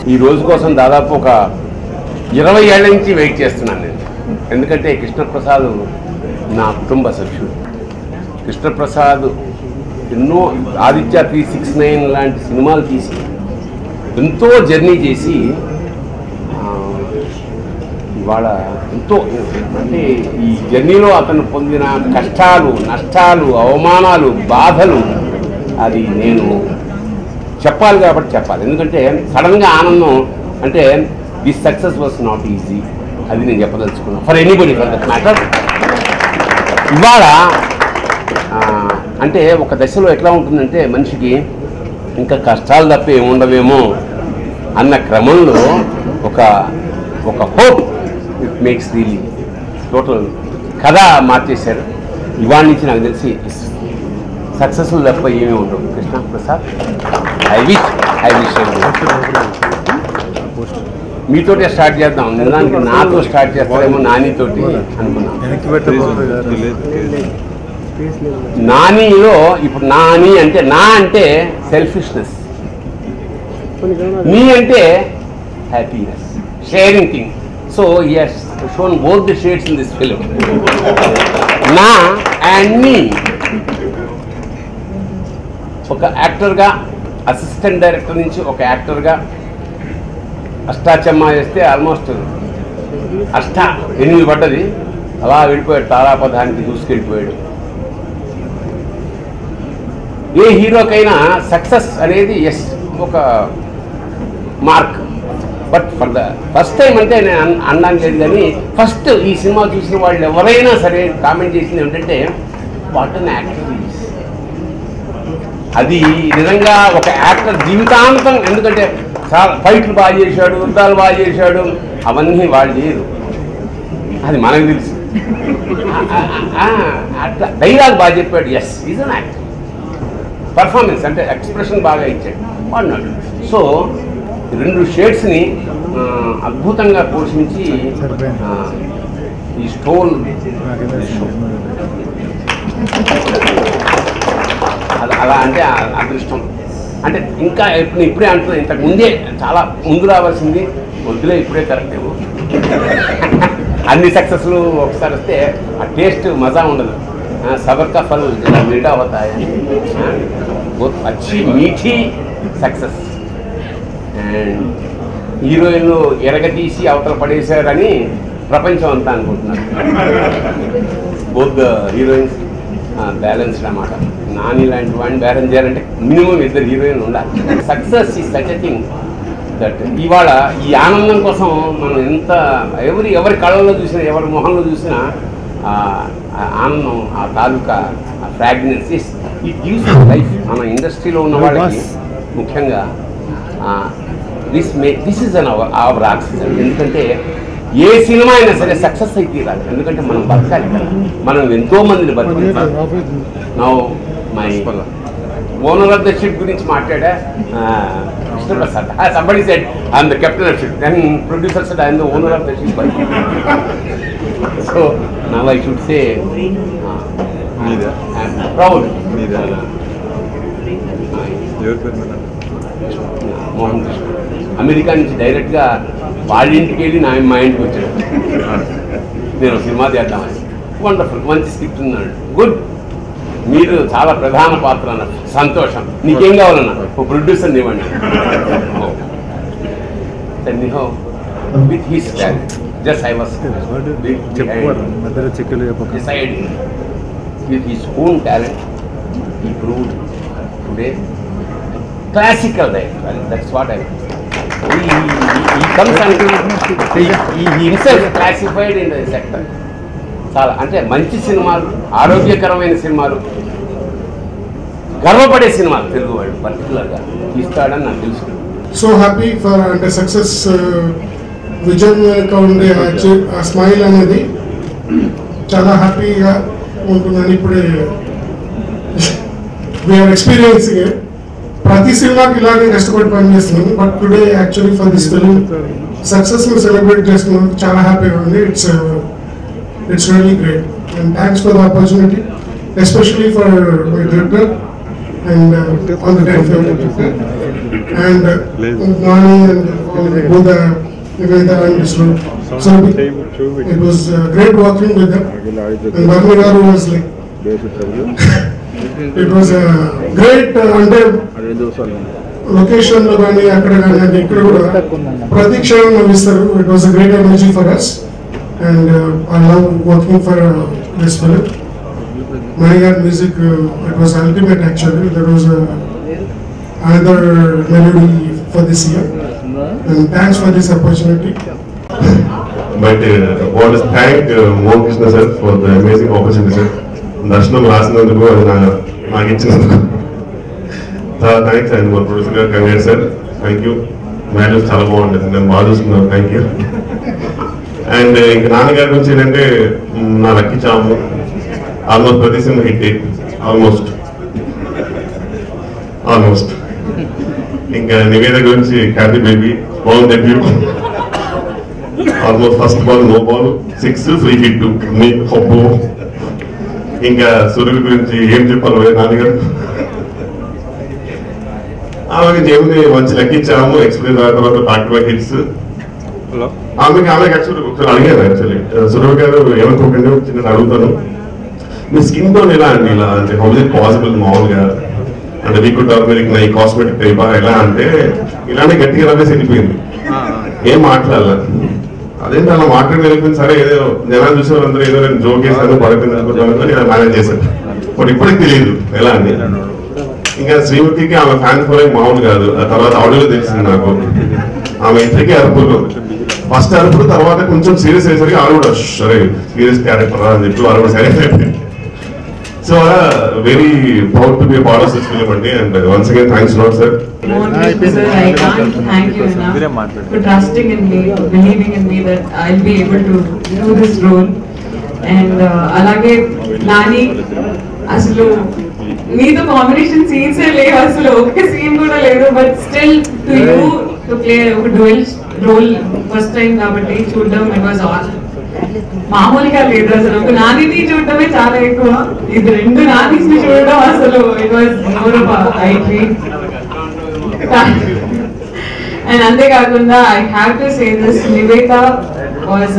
ఈ రోజు కోసం దాదాపు ఒక 20 ఏళ్ల నుంచి వెయిట్ చేస్తున్నాను నేను. ఎందుకంటే కృష్ణప్రసాద్ నా కుటుంబ సభ్యుడు. కృష్ణప్రసాద్ ఎన్నో ఆదిత్య 369 లాంటి సినిమాలు తీసి ఎంతో జర్నీ చేసి ఇవాళ ఎంతో అంటే ఈ జర్నీలో అతను పొందిన కష్టాలు, నష్టాలు, అవమానాలు, బాధలు అది నేను చెప్పాలి కాబట్టి చెప్పాలి. ఎందుకంటే సడన్గా ఆనందం అంటే this success was not easy, అది నేను చెప్పదలుచుకున్నాను for anybody for that matter. ఇవాళ అంటే ఒక దశలో ఎట్లా ఉంటుందంటే మనిషికి ఇంకా కష్టాలు తప్ప ఏముండవేమో అన్న క్రమంలో ఒక hope it makes the total కథ మార్చేశారు. ఇవాళ నుంచి నాకు తెలిసి సక్సెస్ఫుల్ తప్ప ఏమీ ఉండవు. కృష్ణప్రసాద్ ఐ విష్ మీతోటే స్టార్ట్ చేద్దాం. నిజానికి నాతో స్టార్ట్ చేస్తారేమో, నానితోటి అనుకున్నాం. నానిలో ఇప్పుడు నాని అంటే నా అంటే సెల్ఫిష్నెస్, నీ అంటే happiness, sharing thing. So he has shown both the shades in this film, నా అండ్ మీ. ఒక యాక్టర్గా, అసిస్టెంట్ డైరెక్టర్ నుంచి ఒక యాక్టర్గా అష్టాచమ్మా చేస్తే ఆల్మోస్ట్ 8 పడ్డది. అలా వెళ్ళిపోయాడు, తారాపదానికి దూసుకెళ్ళిపోయాడు. ఏ హీరోకైనా సక్సెస్ అనేది ఎస్ ఒక mark, but for the first time అంటే నేను అనడానికి లేదు, కానీ ఫస్ట్ ఈ సినిమా చూసిన వాళ్ళు ఎవరైనా సరే కామెంట్ చేసింది ఏంటంటే వాట్ అన్ యాక్టర్ ఈజ్. అది నిజంగా ఒక యాక్టర్ జీవితాంతం, ఎందుకంటే చాలా ఫైట్లు బాగా చేశాడు, యుద్ధాలు బాగా చేశాడు, అవన్నీ వాళ్ళు చేయరు, అది మనకు తెలుసు. అట్లా డైలాగ్ బాగా చెప్పాడు, as is an actor. Performance అంటే ఎక్స్ప్రెషన్ బాగా ఇచ్చాడు వాడినాడు. సో 2 షేడ్స్ని అద్భుతంగా పోషించి ఈ స్టోల్ అలా అంటే అదృష్టం. అంటే ఇంకా ఇప్పుడే అంటున్నా, ఇంతకు ముందే చాలా ముందు రావాల్సింది, వద్దులే ఇప్పుడే కరెక్ట్ ఏమో. అన్ని సక్సెస్లు ఒకసారి వస్తే ఆ టేస్ట్ మజా ఉండదు. సబర్ కా ఫల్ జరా మీఠా హోతా హై, బహుత్ అచ్చి మీఠీ సక్సెస్. అండ్ హీరోయిన్లు ఎరగతీసి అవతల పడేశారని ప్రపంచం అంతా అనుకుంటున్నారు. బోత్ హీరోయిన్స్ బ్యాలెన్స్డ్ అన్నమాట. నాని లాంటి వాడిని బ్యాలెన్స్ చేయాలంటే మినిమం 2 హీరోయిన్లు ఉండాలి. సక్సెస్ ఈ సచ్ ఎ థింగ్ దట్ ఇవాళ ఈ ఆనందం కోసం మనం ఎంత ఎవరి కళ్ళలో చూసినా, ఎవరి మొహంలో చూసినా ఆనందం, ఆ తాలూకా ఆ ఫ్రాగ్రెన్స్ ఇట్ గివ్స్ లైఫ్. మన ఇండస్ట్రీలో ఉన్న వాళ్ళకి ముఖ్యంగా this is an our oxygen. ఎందుకంటే ఏ సినిమా అయినా సరే సక్సెస్ అయితే తీరాలి, ఎందుకంటే మనం బతకాలి కదా. మనం ఎంతో మందిని బతకాలి. Now my owner of the ship గురించి మాట్లాడా Krishnaprasad. Somebody said I am the captain of ship, then producer said I am the owner of the ship. So now I should say I am proud. Mohan Krishna America నుంచి డైరెక్ట్గా వాళ్ళ ఇంటికి వెళ్ళి మా ఇంటికి వచ్చాడు. నేను సినిమా చేద్దామని. వండర్ఫుల్, మంచి స్క్రిప్ట్ ఉన్నాడు, గుడ్, మీరు చాలా ప్రధాన పాత్ర అన్నారు. సంతోషం, నీకేం కావాలన్నా ఒక ప్రొడ్యూసర్ ఇవ్వండి. With his talent just I was decide with his own talent he proved today classical director. That's what I mean. He comes and he himself classified in the sector. చాలా అంటే మంచి సినిమాలు, ఆరోగ్యకరమైన సినిమాలు, గర్వపడే సినిమాలు తెలుగు వాళ్ళు పర్టికులర్గా తీస్తాడని నాకు తెలుసు. సో హ్యాపీ ఫర్ అంటే సక్సెస్ విజన్ ఉండే ఆ స్మైల్ అనేది చాలా హ్యాపీగా ఉంటుందని ఇప్పుడే వీఆర్ ఎక్స్పీరియన్సింగ్. ప్రతి సినిమాకి ఇలాగే కష్టపడి పనిచేస్తున్నాను, but today actually for this film success celebrate చేస్తున్నాను. చాలా హ్యాపీగా ఉంది. It's really great and thanks for the opportunity, especially for my director and all the time. and Nani and both Nivedita and Vishnu. So it was great working with them. And Bharani garu was like, it was a great location lo gaani akkada gaani ante ikkada kuda prati kshanam navvistaru. It was a great energy for us, and I love working for this film. Manigar music, it was ultimate actually. There was another melody for this year, and thanks for this opportunity. But want to thank Mohan Krishna sir for the amazing opportunity sir. Darshanam రాసినందుకు అది నాకు ఇచ్చినందుకు చాలా thanks. And మా producer గారు congrats sir, thank you. Values చాలా బాగుంటుంది, నేను బాగా చూస్తున్నాను, థ్యాంక్ యూ. అండ్ ఇంక నాన్నగారి గురించి ఏంటంటే నా లక్కీ చాము ఆల్మోస్ట్ ప్రతి సినిమా హిట్, ఆల్మోస్ట్. ఇంకా నివేద గురించి happy baby ball debut, almost first ball no ball 6 free hit మీ హొబ్బు. ఇంకా సురభి గురించి ఏం చెప్పాలి నాన్నగారు, ఆమెకి దేవుని మంచి లెక్కించాము, ఎక్స్ప్రెస్ ఆ తర్వాత బ్యాక్ టు బ్యాక్ హిట్స్. ఆమెకి యాక్చువల్లీ ఒకసారి అడిగాను, యాక్చువల్లీ సురభి గారు ఏమనుకోకండి చిన్న అడుగుతాను, మీ స్కిన్ టోన్ ఎలా అండి, ఇలా అంటే హౌ ఇస్ ఇట్ పాసిబుల్ మామూలుగా అంటే మీకు టర్మరిక్ నై కాస్మెటిక్ టైపా ఎలా అంటే ఇలానే గట్టిగా రమేసి వెళ్ళిపోయింది, ఏం మాట్లాడాల. అదేంటి అలా మాట్లాడి వెళ్ళిపోయింది. సరే ఏదో జనాలు చూసే అందరూ ఏదో నేను జోక్ చేశాను పడుతుంది అనుకుంటాను, నేను మేనేజ్ చేశాను. బట్ ఇప్పటికి తెలియదు ఎలా అని. ఇంకా శ్రీమతికి ఆమె ఫ్యాన్ ఫాలోయింగ్ మామూలు కాదు. ఆ తర్వాత ఆడియోలో తెలిసింది నాకు, ఆమె ఇంటికి అరుపులు, ఫస్ట్ అరుపులు తర్వాత కొంచెం సీరియస్ అయ్యేసరికి ఆవిడ కూడా సరే సీరియస్ క్యారెక్టర్ అని చెప్పి వాళ్ళు కూడా సైలెంట్ అయిపోయింది. So very proud to be a part of this film, and once again thanks a lot sir. Sir, I can't thank you enough for trusting in me, believing in me that I'll be able to do this role. And alage Nani asalu meeto combination scenes levu, asalu okke scene kuda ledu, but still to you to play a dual role first time kabatti chudam it was awesome. మామూలుగా లేదు అసలు, ఒక నానిని చూడటమే చాలా ఎక్కువ, ఇది 2 నానీస్ ని చూడడం అసలు it was more of a dream. And అంతేకాకుండా I have to say this, Nivetha was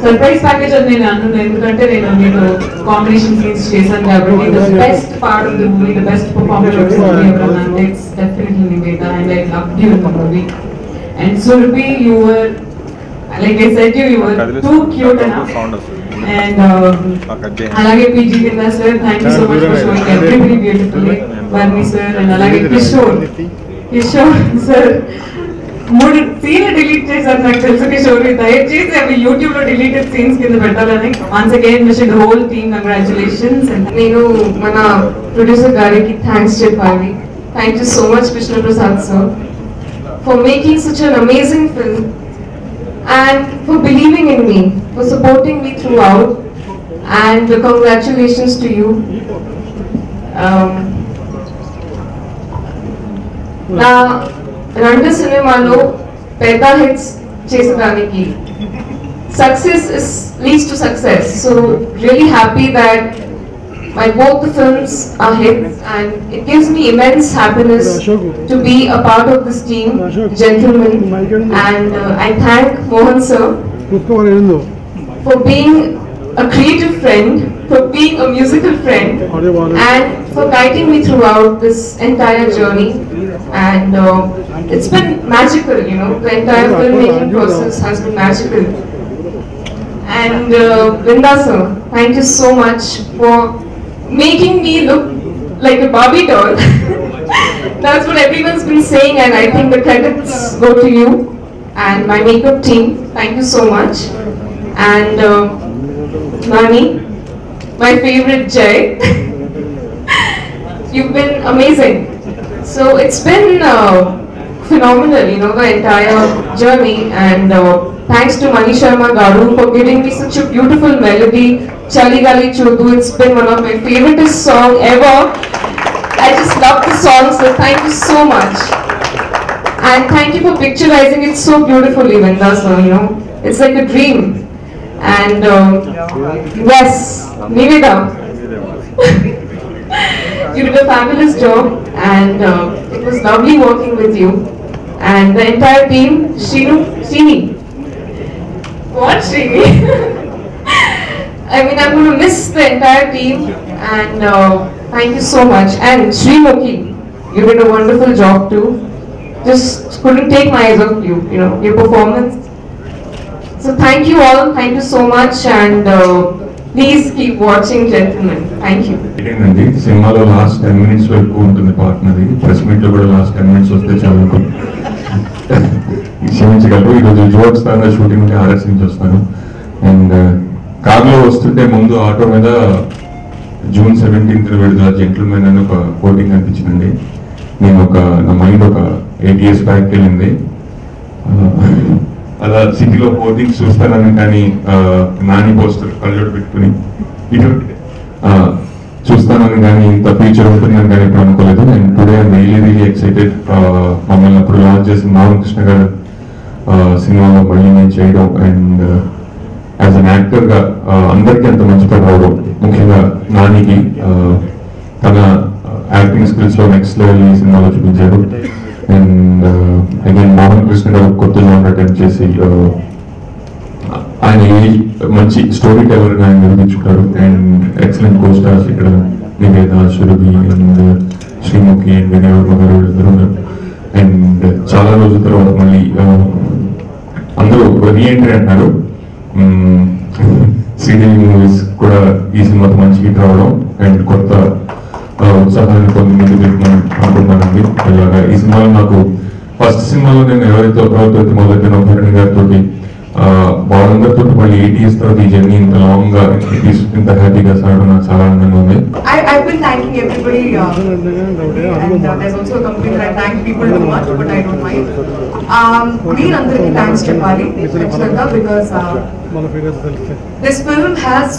surprise package అని నేను అన్నాను, ఎందుకంటే నేను మీకు కాంబినేషన్ సీన్స్ చేశాను కాబట్టి. The best part of the movie, the best performance of the movie ఎవరన్నా అంటే it's definitely Nivetha, and I loved you in the movie. And Surabhi, you were, like I said, you were too cute enough. And alage PG Kinda sir, thank you so much for showing everybody beautifully. Bharani sir and alage Kishore sir, 3 scene delete చేశారు నాకు తెలుసు. కిషోర్ దయచేసి అవి YouTube లో deleted scenes కింద పెట్టాలని. Once again wishing the whole team congratulations. నేను మన ప్రొడ్యూసర్ గారికి థ్యాంక్స్ చెప్పాలి. Thank you so much Vishnu Prasad sir for making such an amazing film, and for believing in me, for supporting me throughout, and congratulations to you. Na rendu cinemalo peda hits chesadaniki success leads to success, so really happy that both the films are hits, and it gives me immense happiness to be a part of this team, gentlemen. And I thank Mohan sir for being a creative friend, for being a musical friend, and for guiding me throughout this entire journey. And it's been magical, you know, the entire filmmaking process has been magical. And Vrinda sir, thank you so much for making me look like a Barbie doll. That's what everyone's been saying, and I think the credits go to you and my makeup team. Thank you so much. And Nani, my favorite Jay, you've been amazing. So it's been phenomenal, you know, the entire journey. And thanks to Mani Sharma Garu for giving me such a beautiful melody, Chali Gali Chodu. It's been one of my favorite songs ever. I just love the song, so thank you so much. And thank you for picturizing it so beautifully, Vrinda sir, you know, it's like a dream. And yes, Nivedita, you did a fabulous job, and It was lovely working with you. And the entire team, Srini. What Srini? I mean, I'm going to miss the entire team, and thank you so much. And Srimukhi, you did a wonderful job too. Just couldn't take my eyes off you, your performance. So thank you all, thank you so much, and please keep watching, gentlemen. Thank you. ఏంటండి సినిమాలో last 10 minutes వరకు ఉంటుంది part నాది. Press meet లో కూడా last 10 minutes వస్తే చాలు క్షమించగలరు. ఈరోజు జోక్ స్థానంలో షూటింగ్ ఉంటే ఆర్ఎస్ నుంచి వస్తాను. అండ్ కార్లో వస్తుంటే ముందు ఆటో మీద June 17th విడుదల జెంటిల్మెన్ అని ఒక కోటింగ్ అనిపించిందండి. నేను నా మైండ్ ఒక 8 years బ్యాక్ వెళ్ళింది. అలా సిటీలో కోటింగ్స్ చూస్తానని కానీ నాని పోస్టర్ కళ్ళోడు పెట్టుకుని ఇటు చూస్తానని కానీ ఇంత ఫ్యూచర్ ఉంటుందని కానీ ఎప్పుడు అనుకోలేదు. And today I'm really excited. మమ్మల్ని అప్పుడు లాంచ్ చేసిన మోహన్ కృష్ణ గారు సినిమాలో మళ్ళీ నేను చేయడం అండ్ యాజ్ అన్ యాక్టర్గా అందరికీ అంత మంచి పేరు రావడం, ముఖ్యంగా నానికి తన యాక్టింగ్ స్కిల్స్లో నెక్స్ట్ లెవెల్ ఈ సినిమాలో చూపించారు. అండ్ అగైన్ మోహన్ కృష్ణ గారు కొత్త జానర్ అటెంప్ట్ చేసి ఆయన మంచి స్టోరీ టెలర్ గా ఆయన నిరూపించుకుంటారు. అండ్ ఎక్సలెంట్ కో స్టార్స్ ఇక్కడ నివేద, సురభి అండ్ శ్రీముఖి అండ్ వినయ్ వర్మ గారు వీళ్ళందరూ ఉన్నారు. అండ్ చాలా రోజుల తర్వాత మళ్ళీ అందరూ రీఎంట్రీ అంటున్నారు. శ్రీదేవి మూవీస్ కూడా ఈ సినిమాతో మంచి హిట్ రావడం అండ్ కొత్త ఉత్సాహాన్ని పొంది ముందు పెట్టుకుని అనుకుంటున్నానండి. ఇలాగా ఈ సినిమాలో నాకు ఫస్ట్ సినిమాలో నేను ఎవరైతే మొదలైతే భరణి గారితో వాళ్ళందరితో మళ్ళీ 8 years తర్వాత ఈ జర్నీ ఇంత లాంగ్ గా ఇంత హ్యాపీగా సాగడం నాకు చాలా ఆనందంగా ఉంది. I've been thanking everybody and there's also a company that I thank people too much, but I don't mind. Meerandariki thanks cheppali khachitanga because this film has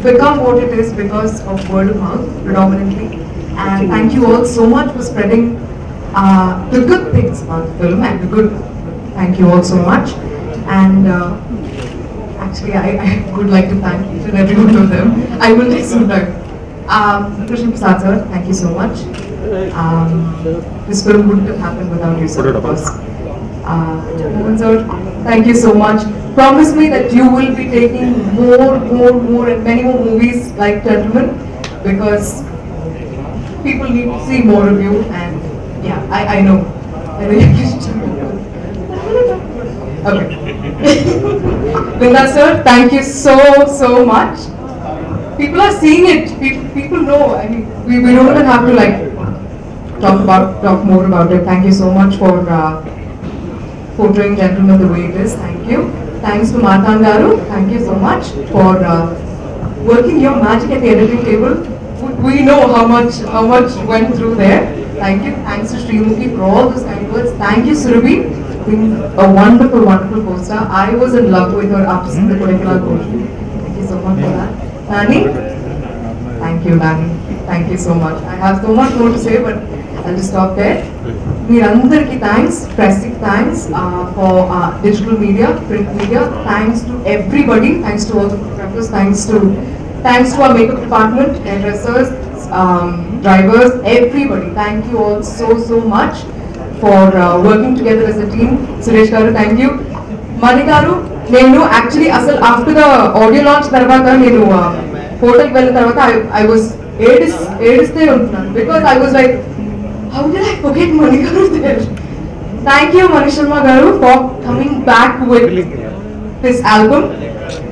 become what it is because of word of mouth predominantly, and thank you all so much for spreading the good things about the film and the good. Thank you all so much. And actually I would like to thank each and every one of them. I will take some time. Krishna Prasad sir, thank you so much. This film wouldn't have happened without you sir, of course. Mohan sir, thank you so much. Promise me that you will be taking more and many more movies like Gentleman, because people need to see more of you. And yeah, I know okay. Binda sir, thank you so much. People are seeing it. People know. I mean, we don't even have to like talk more about it. Thank you so much for portraying Gentleman the way it is. Thank you. Thanks to Marthan Garu. Thank you so much for working your magic at the editing table. We know how much went through there. Thank you. Thanks to Srimukhi for all those kind words. Thank you, Surabhi, being a wonderful co-star. I was in love with her after seeing the Kodaikanal portion. Thank you so much for that. Nani, thank you, Nani. Thank you so much. I have so much more to say, but I'll just stop there. Meerandariki thanks, pressing thanks for digital media, print media. Thanks to everybody. Thanks to all the photographers. Thanks to our makeup department, hairdressers, drivers, everybody. Thank you all so much for working together as a team. Suresh Garu, thank you. Mani Garu, nenu actually asal after the audio launch tarvata nenu hotel ki velina tarvata I was ediste untunanu because I was like, how did I forget Mani Garu there? Thank you Mani Sharma Garu for coming back with this album.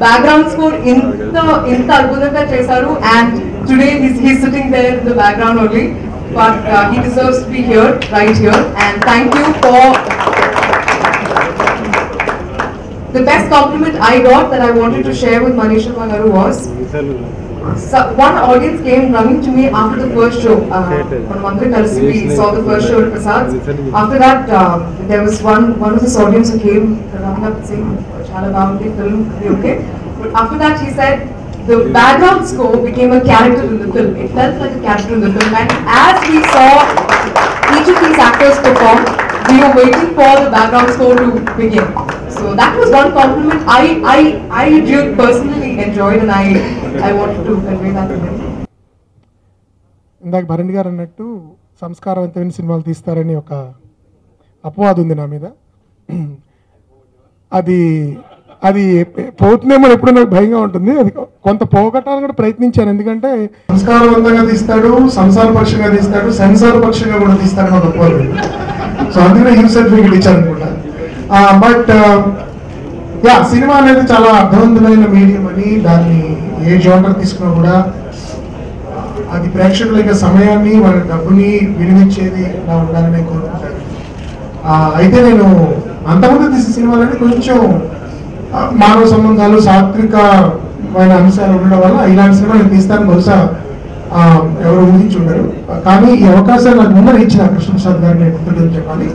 Background score inta adbhutamga chesaru, and today he's sitting there in the background only, but he deserves to be here, right here. And thank you for the best compliment I got that I wanted to share with Mani Sharma Garu was, one audience came running to me after the first show. We saw the first show at Prasad's. After that, there was one of this audience who came running up saying, "Chala baagundi film, okay?" But after that, he said the background score became a character in the film. It felt like a character in the film, and as we saw each of these actors perform, we were waiting for the background score to begin. So that was one compliment I really personally enjoyed, and I wanted to convey that to him. ఇందాక భరణి గారు అన్నట్టు సంస్కారవంతమైన సినిమాలు తీస్తారని ఒక అపవాదం ఉంది నా మీద. అది అది పోతుందేమో ఎప్పుడు నాకు భయంగా ఉంటుంది. అది కొంత పోగొట్టాలని కూడా ప్రయత్నించాను. ఎందుకంటే సంస్కారవంతంగా తీస్తాడు, సంసార పక్షంగా తీస్తాడు, సెన్సార్ పక్షంగా కూడా తీస్తాడని ఒక అపవాదం. సో అందుకనే హిమ్ సర్టిఫికేట్ ఇచ్చాను అనుకుంటా. బట్ యా, సినిమా అనేది చాలా అర్థవంతమైన మీడియం అని, దాన్ని ఏ జోనర్ తీసుకున్నా కూడా అది ప్రేక్షకుల యొక్క సమయాన్ని, వాళ్ళ డబ్బుని విలువించేది ఇలా ఉండాలని కోరుకుంటాను. అయితే నేను అంతకుముందు తీసిన సినిమాలని కొంచెం మానవ సంబంధాలు, సాత్వికమైన అంశాలు ఉండడం వల్ల ఇలాంటి సినిమా నేను తీస్తాను బహుశా ఎవరు ఊహించుండరు. కానీ ఈ అవకాశాలు నాకు ముందర ఇచ్చిన కృష్ణప్రసాద్ గారిని కృతజ్ఞతలు చెప్పాలి.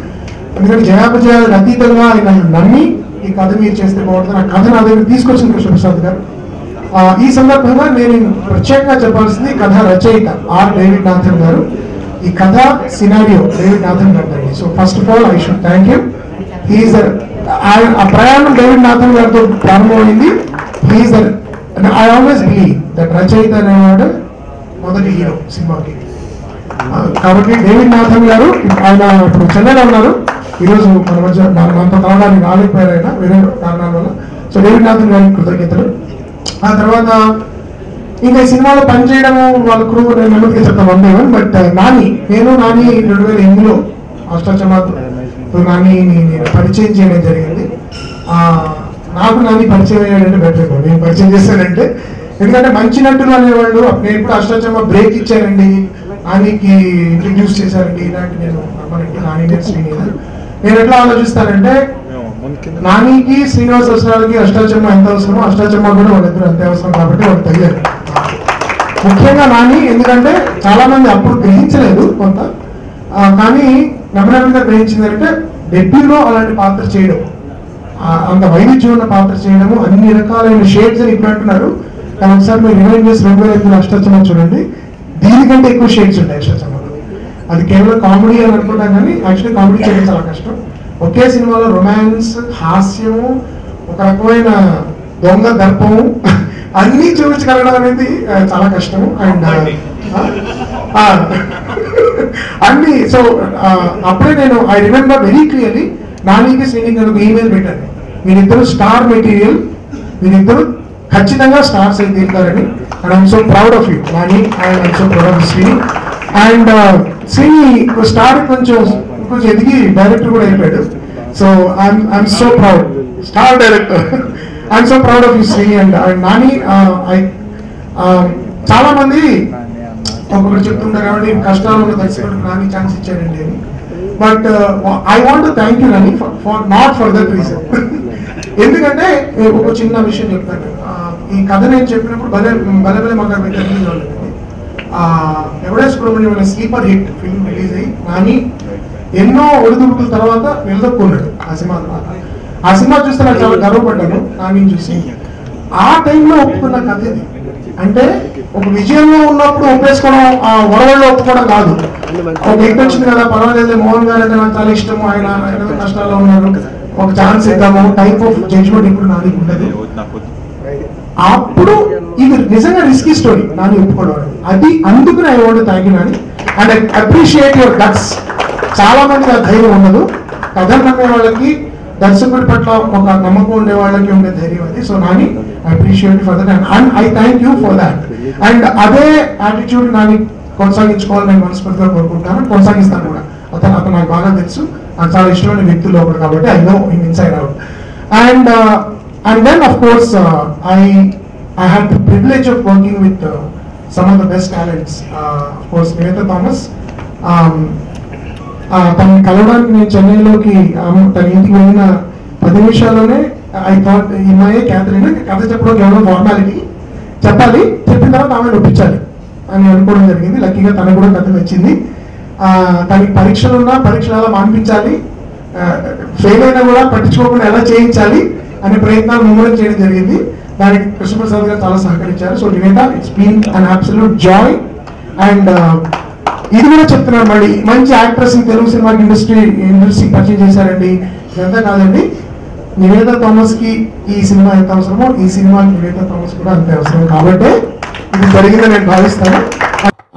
ఎందుకంటే జయాపజయాలకు అతీతంగా ఆయన నమ్మి ఈ కథ మీరు చేస్తే బాగుంటుంది, ఆ కథను నా దగ్గర తీసుకొచ్చిన కృష్ణప్రసాద్ గారు. ఈ సందర్భంగా నేను ప్రత్యేకంగా చెప్పాల్సింది కథ రచయిత ఆర్ డేవిడ్ నాథన్ గారు. ఈ కథ సినారియో డేవిడ్ నాథన్ గారు. So first of all I should thank you. He's ఆ ప్రయాణం డేవిడ్ నాథన్ గారితో ప్రారంభమైంది. He's I always believe that రచయిత అనేవాడు మొదటి హీరో సినిమాకి. కాబట్టి డేవిడ్ నాథన్ గారు ఆయన ఇప్పుడు చెన్నైలో ఉన్నారు. ఈరోజు మన మధ్య మనతో కలవడానికి రాలేకపోయారు ఆయన వేరే కారణాల వల్ల. సో డేవిడ్ నాథన్ గారికి కృతజ్ఞతలు. ఆ తర్వాత ఇంకా ఈ సినిమాలో పనిచేయడము వాళ్ళ క్రూ నేను నెమ్మదిగా చెప్తాను one by one. But Nani 2008లో అష్టాచమ్మాతో నానిని నేను పరిచయం చేయడం జరిగింది. నాకు నాని పరిచయం అయ్యాడంటే బెటర్, నేను పరిచయం చేశానంటే. ఎందుకంటే మంచి నటులు అనేవాళ్ళు నేను ఇప్పుడు అష్టాచమ్మ బ్రేక్ ఇచ్చారండి, నానికి ఇంట్రడ్యూస్ చేశారండి ఇలాంటి నేను నమ్మనండి. నాని శ్రీనివాస్ నేను ఎట్లా ఆలోచిస్తానంటే, నానికి శ్రీనివాస్ అవసరాలకి అష్టాచమ్మ ఎంత అవసరమో అష్టాచమ్మ కూడా వాళ్ళిద్దరు అంతే అవసరం. కాబట్టి వాళ్ళు తగ్గారు ముఖ్యంగా నాని. ఎందుకంటే చాలా మంది అప్పుడు గ్రహించలేదు కొంత, కానీ నెమ్మదిగా గ్రహించిందంటే డెబ్యూలో అలాంటి పాత్ర చేయడం, అంత వైవిధ్యం ఉన్న పాత్ర చేయడము, అన్ని రకాలైన షేడ్స్ అని ఇప్పుడు అంటున్నారు. కానీ ఒకసారి మీరు రిమైండ్ చేసి 2008 అష్టాచమ్మ చూడండి, దీనికంటే ఎక్కువ షేడ్స్ ఉంటాయి అష్టాచమ్మలో. అది కేవలం కామెడీ అని అనుకుంటాం కానీ యాక్చువల్లీ కామెడీ చేయడం చాలా కష్టం. ఒకే సినిమాలో రొమాన్స్, హాస్యము, ఒక రకమైన దొంగ దర్పము అన్నీ చూపించగలగడం అనేది చాలా కష్టము. అండ్ అన్ని సో అప్పుడే నేను ఐ రిమెంబర్ వెరీ క్లియర్లీ నానికి శ్రీనివాస్ గారికి ఈమెయిల్ పెట్టాను, మీరిద్దరు స్టార్ మెటీరియల్, మీరిద్దరు ఖచ్చితంగా స్టార్స్ అయితే తీరుతారని. And I'm so proud of you Nani, and I'm so proud of Srini. And Srini star కొంచెం ఎదిగి డైరెక్టర్ కూడా అయిపోయాడు. So I'm so proud, star director. I'm so proud of you Srini. And Nani చాలా మంది ఒకరు చెప్తుంటారు కాబట్టి కష్టాలను తెలుసుకుంటూ నాని ఛాన్స్ ఇచ్చారండి అని. But I want to thank you Nani for not for that reason. ఎందుకంటే ఒక చిన్న విషయం చెప్తాను. ఈ కథ నేను చెప్పినప్పుడు బలబలే మాకు రిలీజ్ అవ్వలేదండి. ఎవడే Subrahmanyam sleeper hit film release అయ్యి నాని ఎన్నో ఒడిదుడుకుల తర్వాత నిలదొక్కున్నాడు ఆ సినిమా తర్వాత. ఆ సినిమా చూస్తే నాకు చాలా గర్వపడ్డాను నాని చూసి. ఆ టైంలో ఒప్పుకున్న కథ ఇది. అంటే ఒక విజయంలో ఉన్నప్పుడు ఒప్పేసుకోవడం, ఆ వరవల్లో ఒప్పుకోవడం కాదు. ఒక హిట్ వచ్చింది కదా, పర్వాలేదు, మోహన్ గారు అంటే నాకు చాలా ఇష్టము, ఆయన కష్టాల్లో ఉన్నారు, ఒక ఛాన్స్ ఇద్దాము టైప్ ఆఫ్ జడ్జ్మెంట్ ఇప్పుడు నాని ఉండదు. అప్పుడు ఇది నిజంగా రిస్కీ స్టోరీ నాని ఒప్పుకోవడం. అది అందుకని I want to thank you Nani. And I appreciate your guts. చాలా మందికి ఆ ధైర్యం ఉండదు. కథలు నమ్మే వాళ్ళకి, దర్శకుడి పట్ల ఒక నమ్మకం ఉండే వాళ్ళకి ఉండే ధైర్యం అది. So Nani, I appreciate for that and I thank you for that. And అదే యాటిట్యూడ్ నాని కొనసాగించుకోవాలని నేను మనస్ఫూర్తిగా కోరుకుంటాను, కొనసాగిస్తాను కూడా. అతను నాకు బాగా తెలుసు, నాకు చాలా ఇష్టమైన వ్యక్తులు ఒకటి కాబట్టి I know him inside out. And then of course I had the privilege of working with some of the best talents. Of course Nivetha Thomas. తనని కలవడానికి నేను చెన్నైలోకి తన ఇంటికి వెళ్ళిన 10 నిమిషాల్లోనే ఐ థాట్ ఈమె క్యాథరిన్ కథ చెప్పడం కేవలం ఫార్మాలిటీ, చెప్పాలి, చెప్పిన తర్వాత ఆమెను ఒప్పించాలి అని అనుకోవడం జరిగింది. లక్కీగా తనకు కూడా కథ నచ్చింది. తనకి పరీక్షలు ఉన్నా పరీక్షలు ఎలా మాన్పించాలి, ఫెయిల్ అయినా కూడా పట్టించుకోకుండా ఎలా చేయించాలి అనే ప్రయత్నాలు ముమ్మరం చేయడం జరిగింది. దానికి కృష్ణప్రసాద్ గారు చాలా సహకరించారు. So Nivetha, it's been an absolute joy. And ఇది కూడా చెప్తున్నాను, మళ్ళీ మంచి యాక్ట్రెస్ తెలుగు సినిమా ఇండస్ట్రీకి పరిచయం చేశారండి. ఇదంతా కాదండి, నివేత థామస్ కి ఈ సినిమా ఎంత అవసరమో ఈ సినిమాకి నివేత థామస్ కూడా అంతే అవసరం. కాబట్టి ఇది జరిగిందని నేను భావిస్తాను.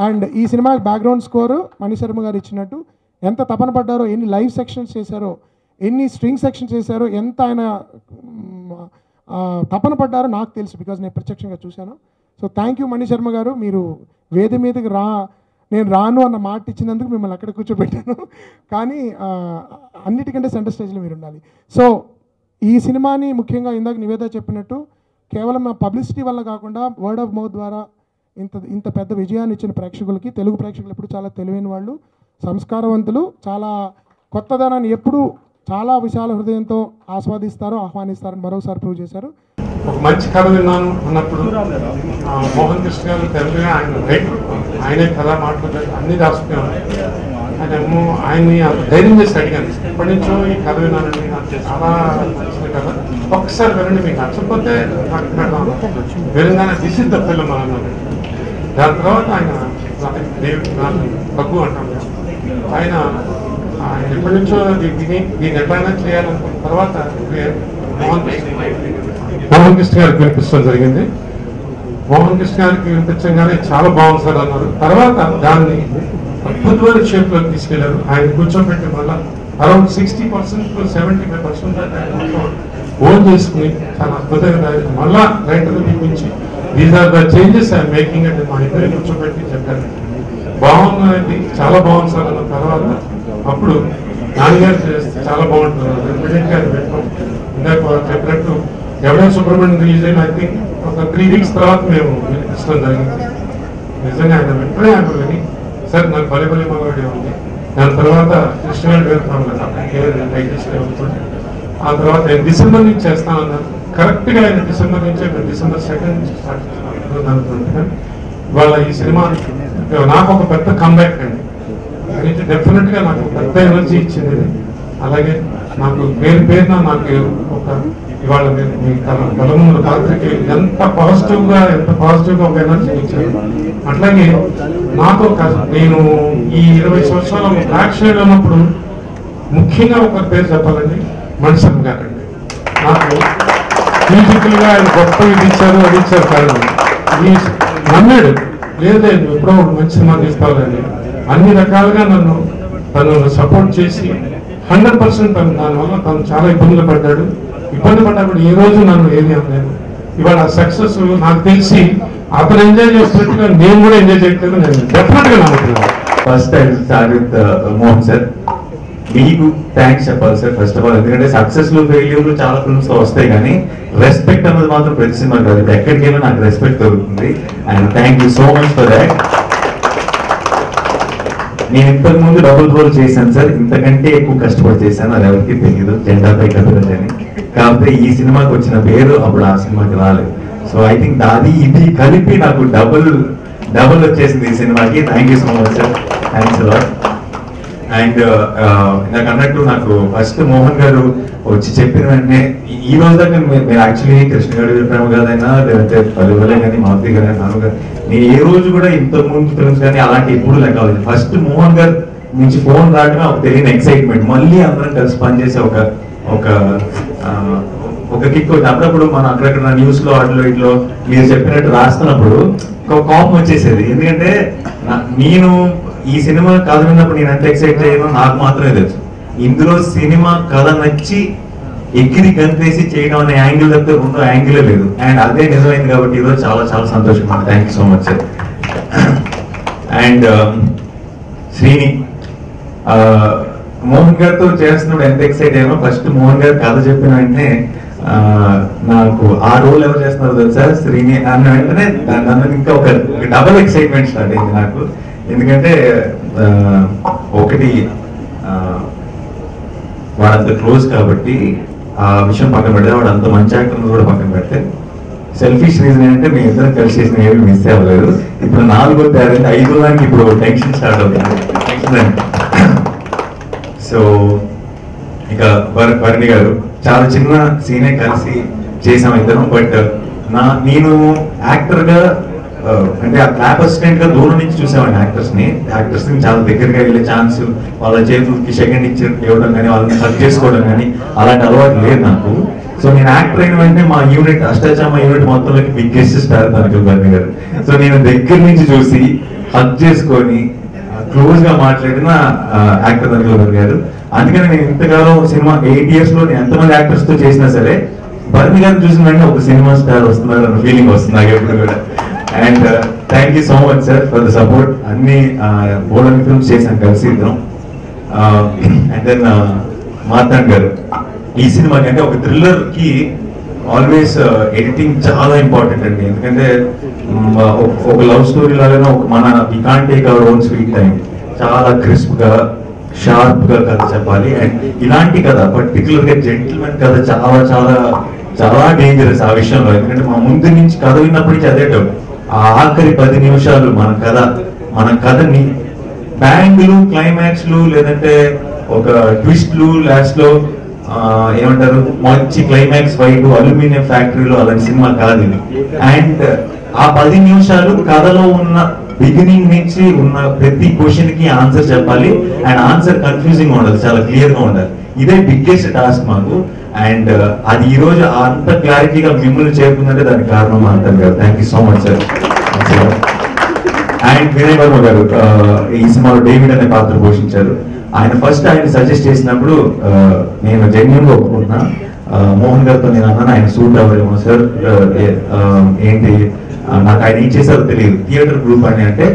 అండ్ ఈ సినిమాకి బ్యాక్గ్రౌండ్ స్కోరు మణిశర్మ గారు ఇచ్చినట్టు ఎంత తపన పడ్డారో, ఎన్ని లైవ్ సెక్షన్స్ చేశారో, ఎన్ని స్ట్రింగ్ సెక్షన్స్ చేశారో, ఎంత ఆయన తపన పడ్డారో నాకు తెలుసు, బికాజ్ నేను ప్రత్యక్షంగా చూశాను. సో థ్యాంక్ యూ మణిశర్మ గారు, మీరు వేది మీదకి నేను రాను అన్న మాట ఇచ్చినందుకు మిమ్మల్ని అక్కడ కూర్చోబెట్టాను. కానీ అన్నిటికంటే సెంటర్ స్టేజ్లో మీరు ఉండాలి. సో ఈ సినిమాని ముఖ్యంగా ఇందాక నివేద చెప్పినట్టు కేవలం పబ్లిసిటీ వల్ల కాకుండా వర్డ్ ఆఫ్ మౌత్ ద్వారా ఇంత పెద్ద విజయాన్ని ఇచ్చిన ప్రేక్షకులకి, తెలుగు ప్రేక్షకులు ఎప్పుడు చాలా తెలివైన వాళ్ళు, సంస్కారవంతులు, చాలా కొత్తదనాన్ని ఎప్పుడు చాలా విశాల హృదయంతో ఆస్వాదిస్తారో ఆహ్వానిస్తారని మరోసారి ప్రూవ్ చేశారు. ఒక మంచి కథ విన్నాను అన్నప్పుడు మోహన్ కృష్ణ గారు తెలుగుగా ఆయన రైటర్, ఆయనే కథ మాట్లాడారు, అన్ని రాసుకున్నాను. ఆయన్ని ధైర్యం చేసి అడిగాను, ఇప్పటి నుంచో ఈ కథ విన్నానండి, నాకు చాలా నచ్చిన కథ, ఒక్కసారి వినండి, మీకు నచ్చకపోతే వినగానే దిస్ ఇస్ ద ఫిల్మ్ అన్నాను. దాని తర్వాత ఆయన తక్కువ అంటాం, ఆయన ఎప్పటి నుంచో దీన్ని ఎట్లయినా చేయాలనుకున్న తర్వాత మోహన్ కృష్ణ గారికి వినిపించడం జరిగింది. మోహన్ కృష్ణ గారికి వినిపించగానే చాలా బాగుంది సార్ అన్నారు. తర్వాత దాన్ని అద్భుతమైన షేప్లో తీసుకెళ్లారు. ఆయన కూర్చోబెట్టి మళ్ళీ అరౌండ్ 60% to 75% ఓన్ చేసుకుని చాలా అద్భుతంగా మళ్ళా రైటర్లు పిలిపించి these are the changes I'm making అని మా ఇద్దరు కూర్చోబెట్టి చెప్పారు. బాగుందండి, చాలా బాగుంది సార్ అన్న తర్వాత అప్పుడు నాన్నగారు చేస్తే చాలా బాగుంటుంది ఇమీడియట్ గా పెట్టాం. ఇందాక చెప్పినట్టు ఎవరైనా సుబ్రహ్మణ్యం రిలీజ్ అయిన ఐ థింక్ ఒక 3 weeks తర్వాత మేము వినిపించడం జరిగింది. నిజంగా ఆయన వెంటనే ఆయన విని సార్ నాకు భలే మగవాడే ఉంది. దాని తర్వాత కృష్ణగారి వేరుతుంది. ఆ తర్వాత నేను డిసెంబర్ నుంచి చేస్తానన్నారు. కరెక్ట్గా ఆయన డిసెంబర్ నుంచి December 2nd నుంచి స్టార్ట్ చేస్తాను. ఇవాళ ఈ సినిమా నాకు ఒక పెద్ద కంబ్యాక్ అండి. అయితే డెఫినెట్గా నాకు పెద్ద ఎనర్జీ ఇచ్చింది. అలాగే నాకు పేరున నాకు ఒక ఇవాళ మీ బలమున్న రాత్రికి ఎంత పాజిటివ్గా ఒక ఎనర్జీ ఇచ్చారు. అట్లాగే నాకు నేను ఈ 20 సంవత్సరాల ప్రేక్షకులు ఉన్నప్పుడు ముఖ్యంగా ఒక పేరు చెప్పాలండి, మణిశర్మ గారండి. నాకు ఫిజికల్గా ఆయన గొప్ప ఇది ఇచ్చారు అది ఇచ్చారు కారణం నమ్మాడు, లేదే నువ్వు ఎప్పుడో మంచి సినిమా తీసుకోవాలని అన్ని రకాలుగా తను సపోర్ట్ చేసి 100% దానివల్ల తను చాలా ఇబ్బంది పడ్డప్పుడు ఏ రోజు నన్ను ఏది అనలేదు. ఇవాళ సక్సెస్ నాకు తెలిసి అతను ఎంజాయ్ చేస్తున్నట్టుగా నేను కూడా ఎంజాయ్ చేయట్లేదు, నేను డెఫినెట్ గా నమ్ముతున్నాను. First time start with Mohan sir, మీకు థ్యాంక్స్ చెప్పాలి సార్ ఫస్ట్ ఆఫ్ ఆల్. ఎందుకంటే సక్సెస్లు ఫెయిల్యూర్లు చాలా ఫిల్మ్స్ లో వస్తాయి, కానీ రెస్పెక్ట్ అన్నది మాత్రం ప్రతి సినిమా కాదు. ఎక్కడికి వెళ్ళినా నాకు రెస్పెక్ట్ దొరుకుతుంది. And thank you so much for that. నేను ఇంతకు ముందు డబుల్ రోల్ చేశాను సార్, ఇంతకంటే ఎక్కువ కష్టపడి చేశాను, అది ఎవరికి తెలియదు, జెండాపై కథలని. కాకపోతే ఈ సినిమాకి వచ్చిన పేరు అప్పుడు ఆ సినిమాకి రాలేదు. సో ఐ థింక్ అది ఇది కలిపి నాకు డబుల్ వచ్చేసింది ఈ సినిమాకి. Thank you so much sir, thanks a lot. And నాకు అన్నట్టు నాకు ఫస్ట్ మోహన్ గారు వచ్చి చెప్పిన వెంటనే ఈ రోజు దాకా మీరు యాక్చువల్లీ కృష్ణ గారు ప్రేమ గారైనా లేదంటే పలువలే కానీ మారుతి గారు నాను గారు నేను ఏ రోజు కూడా ఇంతకు ముందు ఫిల్మ్స్ కానీ అలాంటి ఎప్పుడు లెక్కలేదు. ఫస్ట్ మోహన్ గారు నుంచి ఫోన్ రావడమే ఒక తెలియని ఎక్సైట్మెంట్, మళ్ళీ అందరం కలిసి పనిచేసే ఒక కిక్. అప్పుడప్పుడు మనం అక్కడక్కడ న్యూస్ లో వాటిలో ఇట్లో మీరు చెప్పినట్టు రాస్తున్నప్పుడు ఒక కోపం వచ్చేసేది. ఎందుకంటే నేను ఈ సినిమా కథ విన్నప్పుడు నేను ఎంత ఎక్సైట్ అయ్యానో నాకు మాత్రమే తెలుసు. ఇందులో సినిమా కథ నచ్చి ఎగిరి గంతేసి చేయడం అనే యాంగిల్ తప్పితే రెండో యాంగిలే లేదు. అండ్ అదే నిజమైంది కాబట్టి ఈరోజు చాలా చాలా సంతోషంగా. Thank you so much sir. And Srini Mohan గారితో చేస్తున్నప్పుడు ఎంత ఎక్సైట్ అయ్యానో, ఫస్ట్ మోహన్ గారు కథ చెప్పిన వెంటనే నాకు ఆ రోల్ ఎవరు చేస్తున్నారు తెలుసా శ్రీని అన్న వెంటనే నన్ను ఇంకా ఒక డబుల్ ఎక్సైట్మెంట్ స్టార్ట్ అయింది నాకు. ఎందుకంటే ఒకటి వాడంత క్లోజ్ కాబట్టి ఆ విషయం పక్కన పెడితే, వాడు అంత మంచి యాక్టర్ కూడా పక్కన పెడితే, సెల్ఫిష్ రీజన్ ఏంటంటే మేము ఇద్దరం కలిసి చేసిన ఏమి మిస్ అవ్వలేదు. ఇప్పుడు 4వ తేదీ 5 దానికి ఇప్పుడు టెన్షన్ స్టార్ట్ అవుతుంది. సో ఇక భరణి గారు చాలా చిన్న సీనే కలిసి చేసాం ఇద్దరం. బట్ నేను యాక్టర్ గా అంటే ఆ క్లాప్ అసిస్టెంట్ గా దూరం నుంచి చూసామండి యాక్టర్స్ ని చాలా దగ్గరగా వెళ్ళే ఛాన్స్, వాళ్ళ చేతులకి సెకండ్ ఇవ్వడం కానీ, వాళ్ళని హక్ చేసుకోవడం కానీ అలాంటి అలవాటు లేదు నాకు. సో నేను యాక్టర్ అయిన వెంటనే మా యూనిట్ అష్టాచామ యూనిట్ మొత్తంలోకి బిగ్గెస్ట్ స్టార్ తనకు భరణి గారు. సో నేను దగ్గర నుంచి చూసి హక్ చేసుకొని క్లోజ్ గా మాట్లాడిన యాక్టర్ ధనులు గారు. అందుకని నేను ఇంతకాలం సినిమా 8 years లో నేను ఎంతమంది యాక్టర్స్ తో చేసినా సరే బర్ని గారిని చూసిన వెంటనే ఒక సినిమా స్టార్ వస్తున్నారు అన్న ఫీలింగ్ వస్తుంది నాకు ఎప్పుడు కూడా. And thank you so much sir for the support. అన్ని బోర్డర్ ఫిల్మ్స్ చేశాను కలిసి ఇద్దరం. అండ్ దెన్ మార్తాండ్ గారు, ఈ సినిమాకి అంటే ఒక థ్రిల్లర్ కి ఆల్వేస్ ఎడిటింగ్ చాలా ఇంపార్టెంట్ అండి. ఎందుకంటే ఒక లవ్ స్టోరీ లాగానే ఒక మన we can't take our own sweet time, చాలా క్రిస్ప్ గా షార్ప్ గా కథ చెప్పాలి. అండ్ ఇలాంటి కథ పర్టికులర్ గా జెంటిల్మెన్ కథ చాలా చాలా చాలా డేంజరస్ ఆ విషయంలో. ఎందుకంటే మా ముందు నుంచి కథ విన్నప్పటికీ చదివేటప్పుడు ఆ ఆఖరి 10 నిమిషాలు మన కథని బ్యాంగ్లు, క్లైమాక్స్లు, లేదంటే ఒక ట్విస్ట్లు, లాస్ట్ లో ఏమంటారు మంచి క్లైమాక్స్ ఫైట్ అల్యూమినియం ఫ్యాక్టరీలో అలాంటి సినిమా కాదు ఇది. అండ్ ఆ 10 నిమిషాలు కథలో ఉన్న బిగినింగ్ నుంచి ఉన్న ప్రతి క్వశ్చన్ కి ఆన్సర్ చెప్పాలి. అండ్ ఆన్సర్ కన్ఫ్యూజింగ్ ఉండదు, చాలా క్లియర్ గా ఉండాలి. ఇదే బిగ్గెస్ట్ టాస్క్ మాకు. అండ్ అది ఈ రోజు అంత క్లారిటీగా మిమ్మల్ని చేరుకుందంటే దానికి కారణం అంటారు గారు. Thank you so much sir. And Vinay Varma గారు ఈ సినిమాలో డేవిడ్ అనే పాత్ర పోషించారు. ఆయన ఫస్ట్ ఆయన సజెస్ట్ చేసినప్పుడు నేను జెన్యున్ గా ఒప్పుకుంటున్నా. మోహన్ గారితో నేను అన్నాను ఆయన సూట్ అవ్వలేమో సార్, ఏంటి నాకు ఆయన ఏం చేశారో తెలియదు, థియేటర్ గ్రూప్ అని. అంటే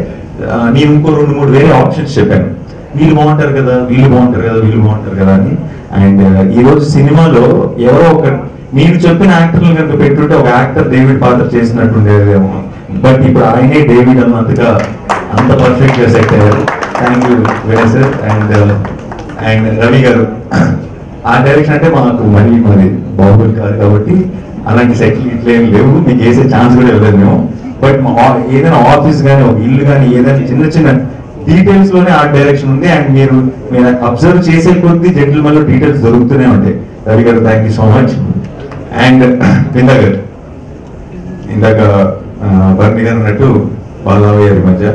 నేను ఇంకో 2-3 వేరే ఆప్షన్స్ చెప్పాను, వీళ్ళు బాగుంటారు కదా, వీళ్ళు బాగుంటారు కదా, వీళ్ళు బాగుంటారు కదా అని. అండ్ ఈ రోజు సినిమాలో ఎవరో ఒక నేను చెప్పిన యాక్టర్లు కనుక పెట్టుంటే ఒక యాక్టర్ డేవిడ్ పాత్ర చేసినట్టుండేదేమో. బట్ ఇప్పుడు ఆయనే డేవిడ్ అన్నంతగా అంత పర్ఫెక్ట్ గా సెట్ అయ్యారు. Thank you Vinay sir. And Ravi గారు, ఆ డైరెక్షన్ అంటే మాకు మరి బాహుబలి కాదు కాబట్టి అలాంటి సెటిల్ ఇట్లేం లేవు, మీకు వేసే ఛాన్స్ కూడా ఇవ్వలేదు మేము. బట్ ఏదైనా ఆఫీస్ కానీ ఒక ఇల్లు కానీ ఏదైనా చిన్న చిన్న డీటెయిల్స్ లోనే ఆర్ట్ డైరెక్షన్ ఉంది. అండ్ మీరు అబ్జర్వ్ చేసే కొద్దీ జెంటిల్మెన్ లో డీటెయిల్స్ దొరుకుతూనే ఉంటాయి. Ravi garu thank you so much. And Binda garu, ఇందాక బర్ని గారు అన్నట్టు బాలయ్య మధ్య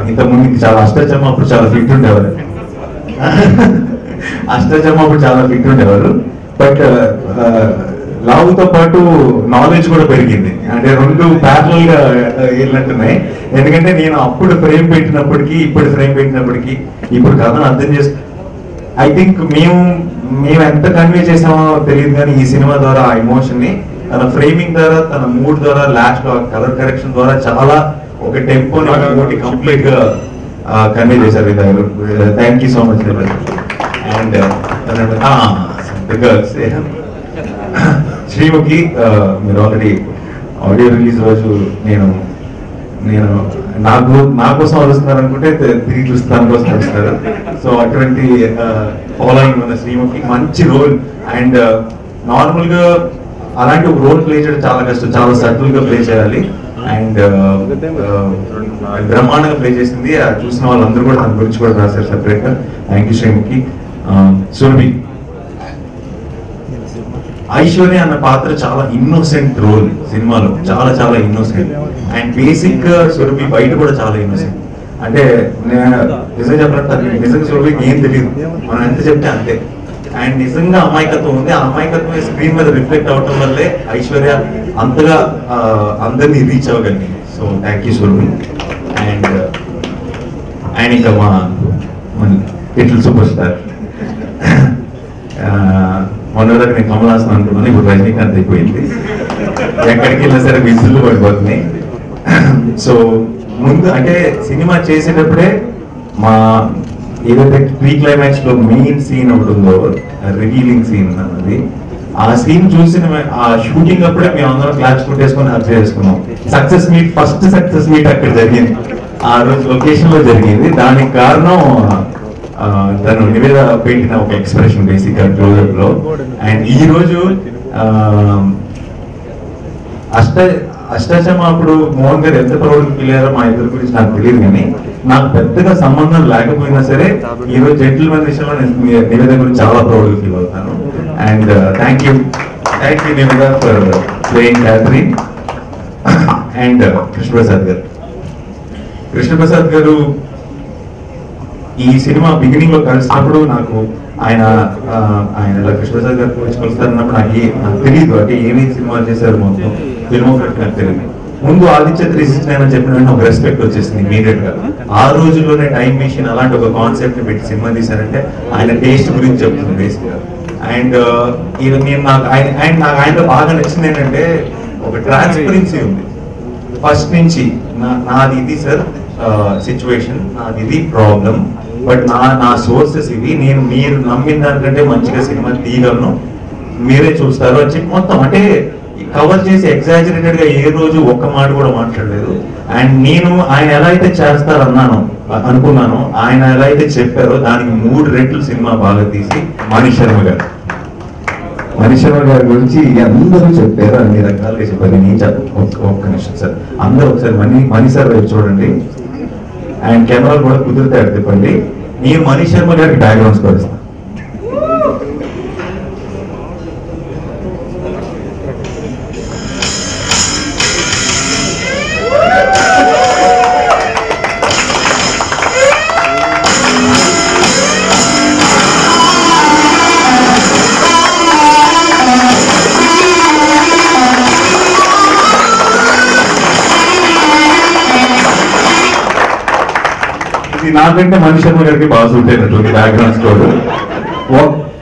ఇంతకుముందు చాలా అష్టచమ్మ అప్పుడు చాలా ఫిట్ ఉండేవారు. అష్టచమ్మ అప్పుడు చాలా ఫిట్ ఉండేవారు. బట్ లావుతో పాటు నాలెడ్జ్ కూడా పెరిగింది. అంటే 2 ప్యారలల్ గా వెళ్ళినట్టున్నాయి. ఎందుకంటే నేను అప్పుడు ఫ్రేమ్ పెట్టినప్పటికీ ఇప్పుడు ఫ్రేమ్ పెట్టినప్పటికీ ఇప్పుడు కథను అర్థం చేసి ఐ థింక్ మేము ఎంత కన్వే చేసామో తెలియదు, కానీ ఈ సినిమా ద్వారా ఆ ఎమోషన్ ని తన ఫ్రేమింగ్ ద్వారా, తన మూడ్ ద్వారా, లాస్ట్ లో కలర్ కరెక్షన్ ద్వారా చాలా ఒక టెంపోని కంప్లీట్ గా కన్వే చేశారు. Thank you so much. And girls Sreemukhi, మీరు ఆల్రెడీ ఆడియో రిలీజ్ రోజు నేను నా కోసం వస్తున్నారు అనుకుంటే తిరిగి చూస్తే దానికోసం వస్తున్నారు. సో అటువంటి ఫాలోయింగ్ ఉన్న శ్రీముఖి మంచి రోల్. అండ్ నార్మల్ గా అలాంటి ఒక రోల్ ప్లే చేయడం చాలా కష్టం, చాలా సటిల్ గా ప్లే చేయాలి. అండ్ బ్రహ్మాండంగా ప్లే చేసింది. చూసిన వాళ్ళందరూ కూడా దాని గురించి కూడా రాశారు సెపరేట్ గా. Thank you Sreemukhi. సురభి, ఐశ్వర్య అన్న పాత్ర చాలా ఇన్నోసెంట్ రోల్ సినిమాలో, చాలా చాలా ఇన్నోసెంట్. అండ్ బేసిక్ గా సురభి బయట కూడా చాలా ఇన్నోసెంట్. అంటే నిజంగా చెప్పినట్టు నిజంగా సురభికి ఏం తెలియదు, మనం ఎంత చెప్తే అంతే. అండ్ నిజంగా అమాయకత్వం ఉంది. ఆ అమాయకత్వం స్క్రీన్ మీద రిఫ్లెక్ట్ అవటం వల్లే ఐశ్వర్య అంతగా అందరినీ రీచ్ అవ్వగలిగింది. So thank you Surabhi. And ఇంకా మన లిటిల్ సూపర్ స్టార్, మొన్నటిదాకా నేను కమల్ హాసన్ అనుకున్నాను, ఇప్పుడు రజనీకాంత్ అయిపోయింది. ఎక్కడికి వెళ్ళినా సరే విజిల్లు పడిపోతున్నాయి. సో ముందు అంటే సినిమా చేసేటప్పుడే మా ఏదైతే ప్రీ క్లైమాక్స్ లో మెయిన్ సీన్ ఒకటి ఉందో, రివీలింగ్ సీన్ అన్నది, ఆ సీన్ చూసిన ఆ షూటింగ్ అప్పుడే మేము అందరం క్లాప్స్ కొట్టేసుకొని అబ్జర్వ్ చేసుకున్నాం. Success meet, first success meet అక్కడ జరిగింది, ఆ రోజు లొకేషన్ లో జరిగింది. దానికి కారణం తను నివేద పెట్టిన ఒక ఎక్స్ప్రెషన్ బేసిక్ గా క్లోజప్ లో. అండ్ ఈ రోజు అష్టాచమ్మ అప్పుడు మోహన్ గారు ఎంత ప్రౌడ్ ఫీల్ అయ్యారో మా ఇద్దరి గురించి నాకు తెలియదు, కానీ నాకు పెద్దగా సంబంధం లేకపోయినా సరే ఈ రోజు జెంటిల్మెన్ విషయంలో నేను నివేద గురించి చాలా ప్రౌడ్ ఫీల్ అవుతాను. And thank you Nivetha for playing Catherine. And Krishnaprasad గారు ఈ సినిమా బిగినింగ్ లో కలిసినప్పుడు నాకు ఆయన కృష్ణప్రసాద్ గారి గురించి కలుస్తారన్నప్పుడు నాకు తెలియదు, అంటే ఏమేమి సినిమాలు చేశారు మొత్తం ఫిల్మోగ్రఫీ నాకు తెలియదు. ముందు ఆదిత్య 369 అని చెప్పిన వెంటనే ఒక రెస్పెక్ట్ వచ్చేసింది ఇమీడియట్ గా. ఆ రోజుల్లోనే టైం మెషిన్ అలాంటి ఒక కాన్సెప్ట్ ని పెట్టి సినిమా తీశారంటే ఆయన టేస్ట్ గురించి చెప్తుంది బేసిక్ గా. అండ్ ఇది నేను నాకు ఆయనలో బాగా నచ్చింది ఏంటంటే ఒక ట్రాన్స్పరెన్సీ ఉంది. ఫస్ట్ నుంచి నాది ఇది సార్ సిచ్యువేషన్, నాది ఇది ప్రాబ్లం, బట్ నా సోర్సెస్ ఇవి, నేను మీరు నమ్మిన దానికంటే మంచిగా సినిమా తీయగలను, మీరే చూస్తారు అని చెప్పి మొత్తం అంటే కవర్ చేసి ఎగ్జాజరేటెడ్ గా ఏ రోజు ఒక్క మాట కూడా మాట్లాడలేదు. అండ్ నేను ఆయన ఎలా అయితే చేస్తారన్నాను అనుకున్నాను, ఆయన ఎలా అయితే చెప్పారో దానికి 3 రెట్లు సినిమా బాగా తీసి మణి శర్మ గారి గురించి అందరూ చెప్పారు, అన్ని రకాలుగా చెప్పారు. నేను ఒక్క నిమిషం సార్, అందరూ ఒకసారి మణి సార్ వైపు చూడండి. అండ్ కెమెరాలు కూడా కుదిరితే చెప్పండి. నేను మణి శర్మ గారికి బ్యాక్గ్రౌండ్ స్కోర్ ఇస్తాను. నాకంటే మణి శర్మ గారికి బాగా సూట్ అయినట్టుంది background score.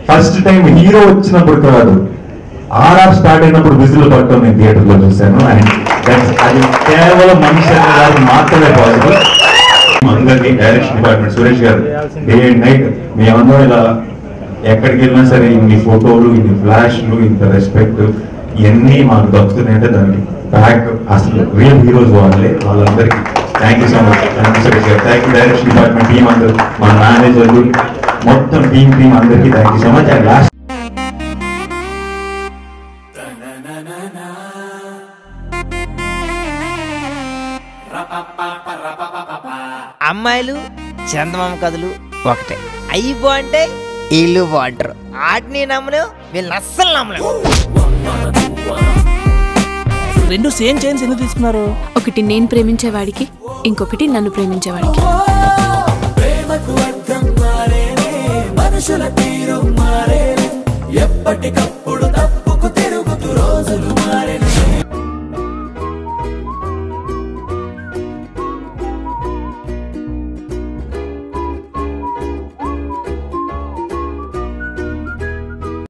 First time hero వచ్చినప్పుడు కాదు, ఆర్ఆర్ స్టార్ట్ అయినప్పుడు విజిల్ పట్టడం నేను థియేటర్ లో చూశాను. అండ్ అది కేవలం మణి శర్మ గారికి మాత్రమే పాసిబుల్. అందరినీ డైరెక్షన్ డిపార్ట్మెంట్ సురేష్ గారు డే అండ్ నైట్ మేమందరం ఇలా ఎక్కడికి వెళ్ళినా సరే ఇన్ని ఫోటోలు, ఇన్ని ఫ్లాష్లు, ఇంత రెస్పెక్ట్ ఇవన్నీ మాకు దక్కుతున్నాయంటే దానికి బ్యాక్ అసలు రియల్ హీరోస్ వాళ్ళందరికీ thank you so much. Thank you Suresh garu, thank you direction department team అందరూ, మా మేనేజర్లు, మొత్తం టీం అందరికీ thank you so much. And last అమ్మాయిలు చందమామ కథలు ఒకటే, అయ్యి బాగుంటే ఇల్లు బాగుంటారు. ఆటిని నమ్మలేవు, వీళ్ళని అస్సలు నమ్మలేవు. 2 సేమ్ చైన్స్ ఎందుకు తీసుకున్నారు? ఒకటి నేను ప్రేమించేవాడికి, ఇంకొకటి నన్ను ప్రేమించేవాడికి. మనుషుల తీరు మారే, ఎప్పటికప్పుడు తప్పు